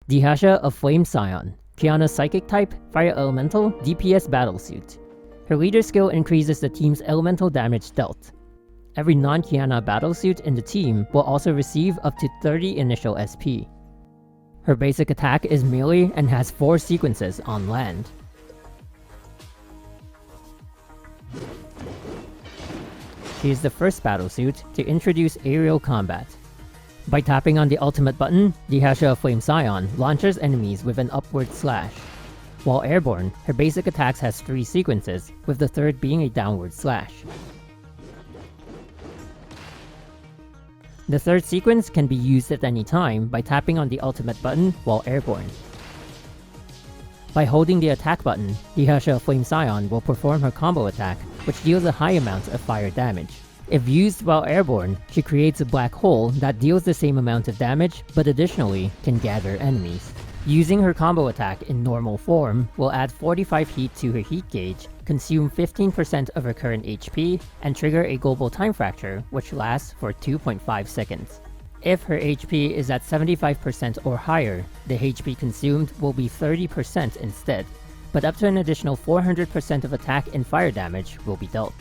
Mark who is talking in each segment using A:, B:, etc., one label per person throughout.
A: The Herrscher of Flamescion, Kiana's Psychic type, Fire Elemental, DPS Battlesuit. Her leader skill increases the team's elemental damage dealt. Every non-Kiana battlesuit in the team will also receive up to 30 initial SP. Her basic attack is melee and has 4 sequences on land. She is the first battlesuit to introduce aerial combat. By tapping on the ultimate button, the Herrscher of Flamescion launches enemies with an upward slash. While airborne, her basic attacks has 3 sequences, with the third being a downward slash. The third sequence can be used at any time by tapping on the ultimate button while airborne. By holding the attack button, the Herrscher of Flamescion will perform her combo attack, which deals a high amount of fire damage. If used while airborne, she creates a black hole that deals the same amount of damage, but additionally can gather enemies. Using her combo attack in normal form will add 45 heat to her heat gauge, consume 15% of her current HP, and trigger a global time fracture, which lasts for 2.5 seconds. If her HP is at 75% or higher, the HP consumed will be 30% instead, but up to an additional 400% of attack and fire damage will be dealt.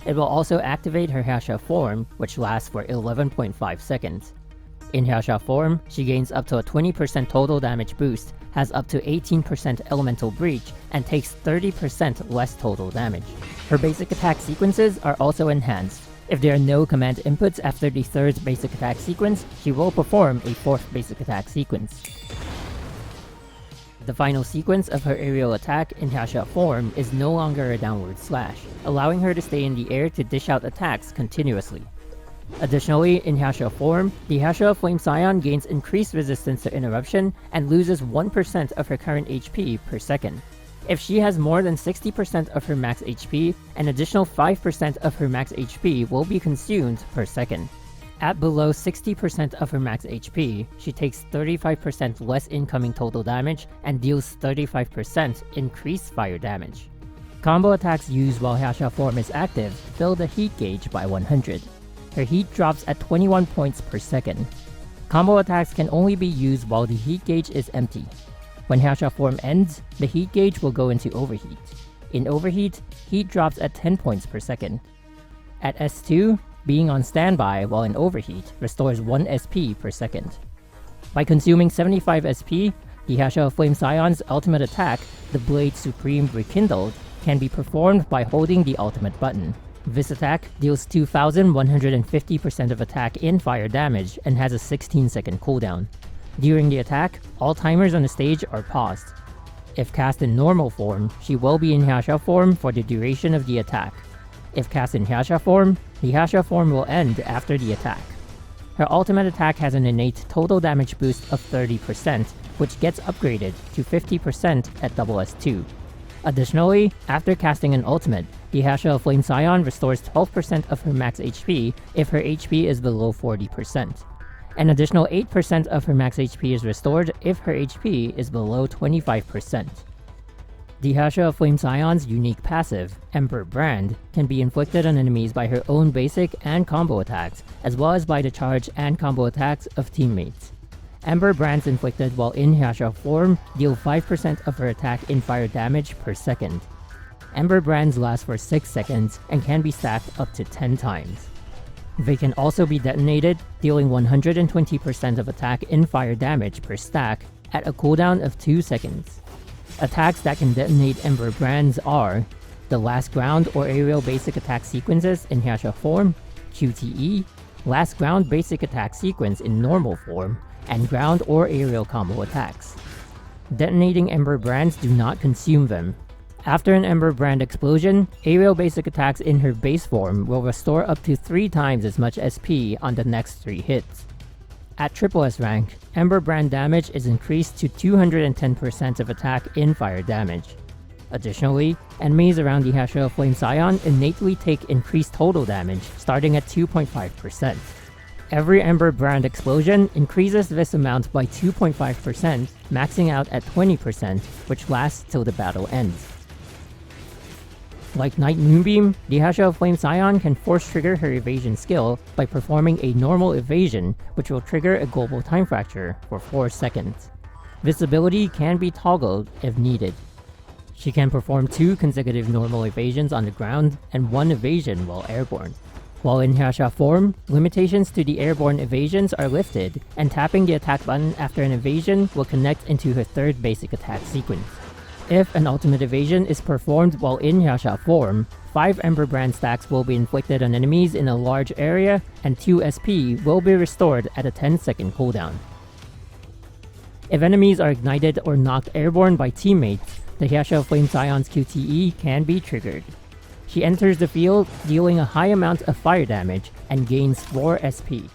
A: It will also activate her Herrscher form, which lasts for 11.5 seconds. In Herrscher form, she gains up to a 20% total damage boost, has up to 18% elemental breach, and takes 30% less total damage. Her basic attack sequences are also enhanced. If there are no command inputs after the third basic attack sequence, she will perform a fourth basic attack sequence. The final sequence of her aerial attack in Herrscher form is no longer a downward slash, allowing her to stay in the air to dish out attacks continuously. Additionally, in Herrscher form, the Herrscher of Flamescion gains increased resistance to interruption and loses 1% of her current HP per second. If she has more than 60% of her max HP, an additional 5% of her max HP will be consumed per second. At below 60% of her max HP, she takes 35% less incoming total damage and deals 35% increased fire damage. Combo attacks used while Herrscher form is active fill the heat gauge by 100. Her heat drops at 21 points per second. Combo attacks can only be used while the heat gauge is empty. When Herrscher form ends, the heat gauge will go into overheat. In overheat, heat drops at 10 points per second. At S2, being on standby while in overheat restores 1 SP per second. By consuming 75 SP, the Herrscher of Flamescion's ultimate attack, the Blade Supreme Rekindled, can be performed by holding the ultimate button. This attack deals 2150% of attack in fire damage and has a 16-second cooldown. During the attack, all timers on the stage are paused. If cast in normal form, she will be in Herrscher form for the duration of the attack. If cast in Herrscher form, the Herrscher form will end after the attack. Her ultimate attack has an innate total damage boost of 30%, which gets upgraded to 50% at SS2. Additionally, after casting an ultimate, the Herrscher of Flamescion restores 12% of her max HP if her HP is below 40%. An additional 8% of her max HP is restored if her HP is below 25%. The Herrscher of Flamescion's unique passive, Ember Brand, can be inflicted on enemies by her own basic and combo attacks, as well as by the charge and combo attacks of teammates. Ember Brands inflicted while in Herrscher form deal 5% of her attack in fire damage per second. Ember Brands last for 6 seconds and can be stacked up to 10 times. They can also be detonated, dealing 120% of attack in fire damage per stack at a cooldown of 2 seconds. Attacks that can detonate Ember Brands are the Last Ground or Aerial Basic Attack Sequences in Herrscher form, QTE, Last Ground Basic Attack Sequence in normal form, and Ground or Aerial Combo attacks. Detonating Ember Brands do not consume them. After an Ember Brand explosion, Aerial Basic Attacks in her base form will restore up to 3 times as much SP on the next 3 hits. At SSS rank, Ember Brand damage is increased to 210% of attack in fire damage. Additionally, enemies around the Herrscher of Flamescion innately take increased total damage, starting at 2.5%. Every Ember Brand explosion increases this amount by 2.5%, maxing out at 20%, which lasts till the battle ends. Like Night Moonbeam, the Herrscher of Flamescion can force trigger her evasion skill by performing a normal evasion, which will trigger a global time fracture for 4 seconds. This ability can be toggled if needed. She can perform 2 consecutive normal evasions on the ground and 1 evasion while airborne. While in Herrscher form, limitations to the airborne evasions are lifted, and tapping the attack button after an evasion will connect into her 3rd basic attack sequence. If an ultimate evasion is performed while in Herrscher form, 5 Ember Brand stacks will be inflicted on enemies in a large area, and 2 SP will be restored at a 10-second cooldown. If enemies are ignited or knocked airborne by teammates, the Herrscher of Flamescion's QTE can be triggered. She enters the field, dealing a high amount of fire damage, and gains 4 SP.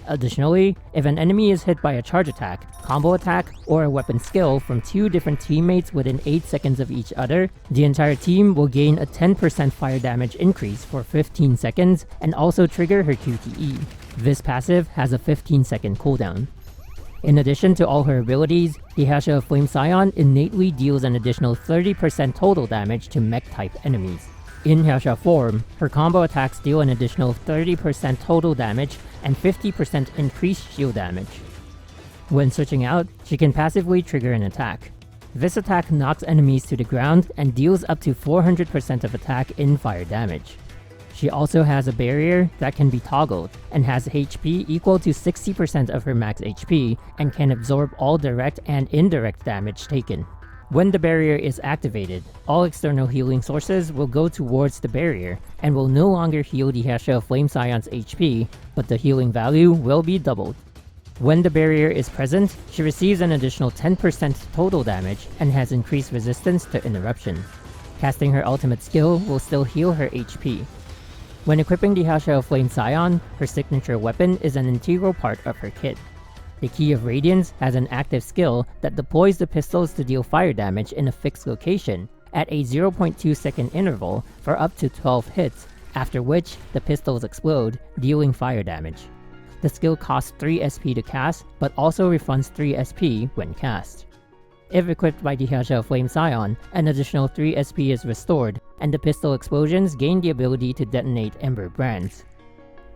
A: Additionally, if an enemy is hit by a charge attack, combo attack, or a weapon skill from 2 different teammates within 8 seconds of each other, the entire team will gain a 10% fire damage increase for 15 seconds and also trigger her QTE. This passive has a 15-second cooldown. In addition to all her abilities, the Herrscher of Flamescion innately deals an additional 30% total damage to mech-type enemies. In Herrscher form, her combo attacks deal an additional 30% total damage and 50% increased shield damage. When switching out, she can passively trigger an attack. This attack knocks enemies to the ground and deals up to 400% of attack in fire damage. She also has a barrier that can be toggled, and has HP equal to 60% of her max HP, and can absorb all direct and indirect damage taken. When the barrier is activated, all external healing sources will go towards the barrier, and will no longer heal the Herrscher of Flamescion's HP, but the healing value will be doubled. When the barrier is present, she receives an additional 10% total damage, and has increased resistance to interruption. Casting her ultimate skill will still heal her HP. When equipping the Herrscher of Flamescion, her signature weapon is an integral part of her kit. The Key of Radiance has an active skill that deploys the pistols to deal fire damage in a fixed location at a 0.2 second interval for up to 12 hits, after which the pistols explode, dealing fire damage. The skill costs 3 SP to cast, but also refunds 3 SP when cast. If equipped by the Herrscher of Flamescion, an additional 3 SP is restored, and the pistol explosions gain the ability to detonate Ember Brands.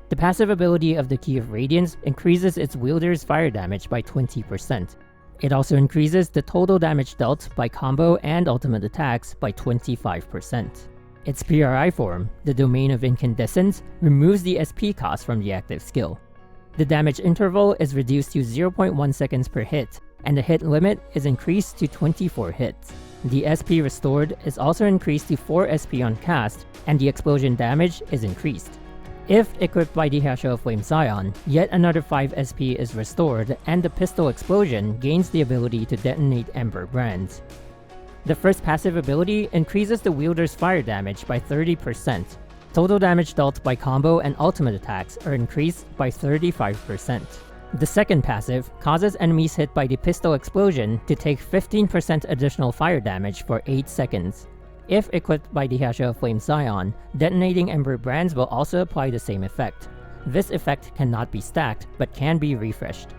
A: The passive ability of the Key of Radiance increases its wielder's fire damage by 20%. It also increases the total damage dealt by combo and ultimate attacks by 25%. Its PRI form, the Domain of Incandescence, removes the SP cost from the active skill. The damage interval is reduced to 0.1 seconds per hit, and the hit limit is increased to 24 hits. The SP restored is also increased to 4 SP on cast, and the explosion damage is increased. If equipped by the Herrscher of Flamescion, yet another 5 SP is restored, and the pistol explosion gains the ability to detonate Ember Brands. The first passive ability increases the wielder's fire damage by 30%. Total damage dealt by combo and ultimate attacks are increased by 35%. The second passive causes enemies hit by the pistol explosion to take 15% additional fire damage for 8 seconds. If equipped by the Herrscher of Flamescion, detonating Ember Brands will also apply the same effect. This effect cannot be stacked, but can be refreshed.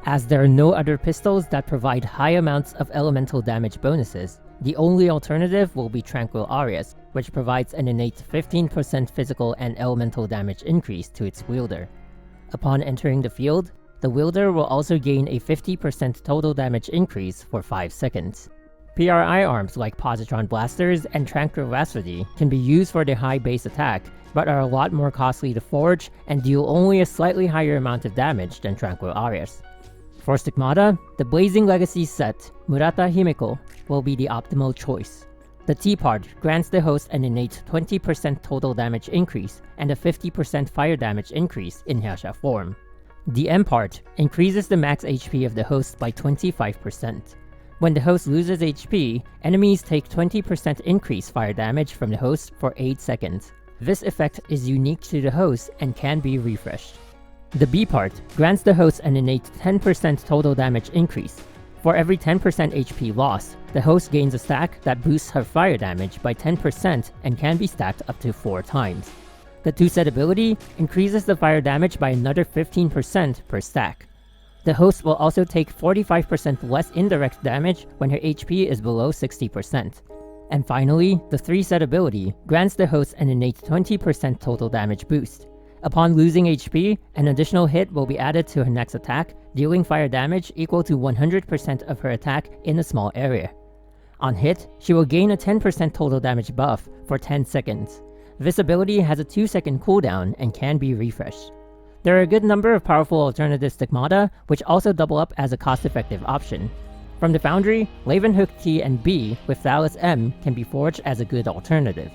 A: As there are no other pistols that provide high amounts of elemental damage bonuses, the only alternative will be Tranquil Arias, which provides an innate 15% physical and elemental damage increase to its wielder. Upon entering the field, the wielder will also gain a 50% total damage increase for 5 seconds. PRI arms like Positron Blasters and Tranquil Rhapsody can be used for their high base attack, but are a lot more costly to forge and deal only a slightly higher amount of damage than Tranquil Arias. For Stigmata, the Blazing Legacy set, Murata Himeko, will be the optimal choice. The T part grants the host an innate 20% total damage increase and a 50% fire damage increase in Herrscher form. The M part increases the max HP of the host by 25%. When the host loses HP, enemies take 20% increased fire damage from the host for 8 seconds. This effect is unique to the host and can be refreshed. The B part grants the host an innate 10% total damage increase. For every 10% HP loss, the host gains a stack that boosts her fire damage by 10% and can be stacked up to 4 times. The 2-set ability increases the fire damage by another 15% per stack. The host will also take 45% less indirect damage when her HP is below 60%. And finally, the 3-set ability grants the host an innate 20% total damage boost. Upon losing HP, an additional hit will be added to her next attack, dealing fire damage equal to 100% of her attack in a small area. On hit, she will gain a 10% total damage buff for 10 seconds. This ability has a 2-second cooldown and can be refreshed. There are a good number of powerful alternative Stigmata, which also double up as a cost-effective option. From the Foundry, Leavenhook T and B with Thallus M can be forged as a good alternative.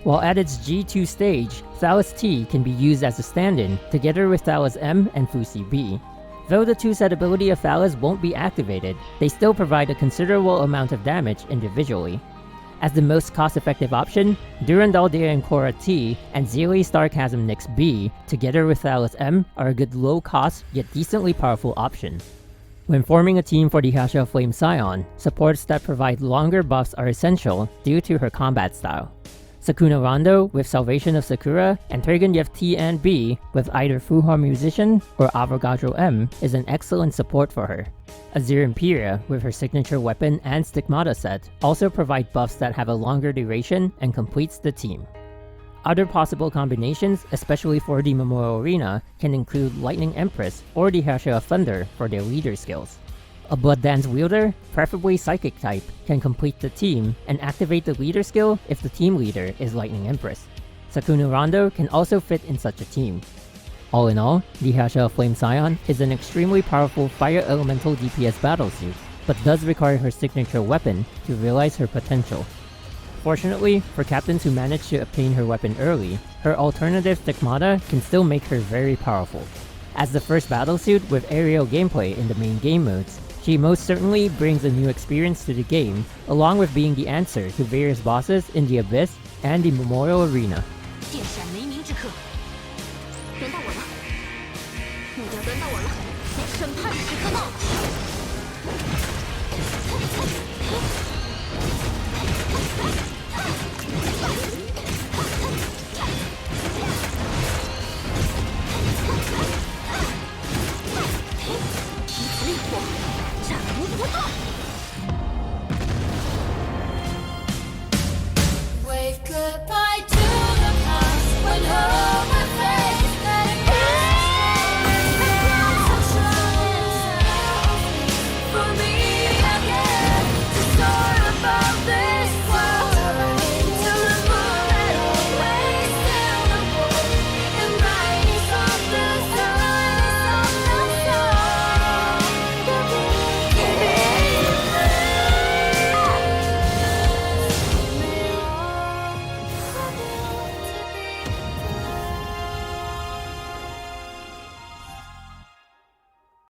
A: While at its G2 stage, Thallus T can be used as a stand-in together with Thallus M and Fusi B. Though the 2-set ability of Thallus won't be activated, they still provide a considerable amount of damage individually. As the most cost-effective option, Durandal Dea and Korra T and Zelie Starchasm Nyx B, together with Thallus M, are a good low-cost yet decently powerful option. When forming a team for the Herrscher of Flamescion, supports that provide longer buffs are essential due to her combat style. Sakuna Rondo with Salvation of Sakura, and Turgenev T and B with either Fuhar Musician or Avogadro M is an excellent support for her. Azir Imperia with her signature weapon and Stigmata set also provide buffs that have a longer duration and completes the team. Other possible combinations, especially for the Memorial Arena, can include Lightning Empress or the Herrscher of Thunder for their leader skills. A Blood Dance wielder, preferably Psychic type, can complete the team and activate the leader skill if the team leader is Lightning Empress. Sakuna Rondo can also fit in such a team. All in all, the Herrscher of Flamescion is an extremely powerful fire elemental DPS battlesuit, but does require her signature weapon to realize her potential. Fortunately, for captains who manage to obtain her weapon early, her alternative Stigmata can still make her very powerful. As the first battlesuit with aerial gameplay in the main game modes, she most certainly brings a new experience to the game, along with being the answer to various bosses in the Abyss and the Memorial Arena.
B: 电闪雷鸣之刻，轮到我了，目标轮到我了，审判时刻到了。体死力挫，战无不胜。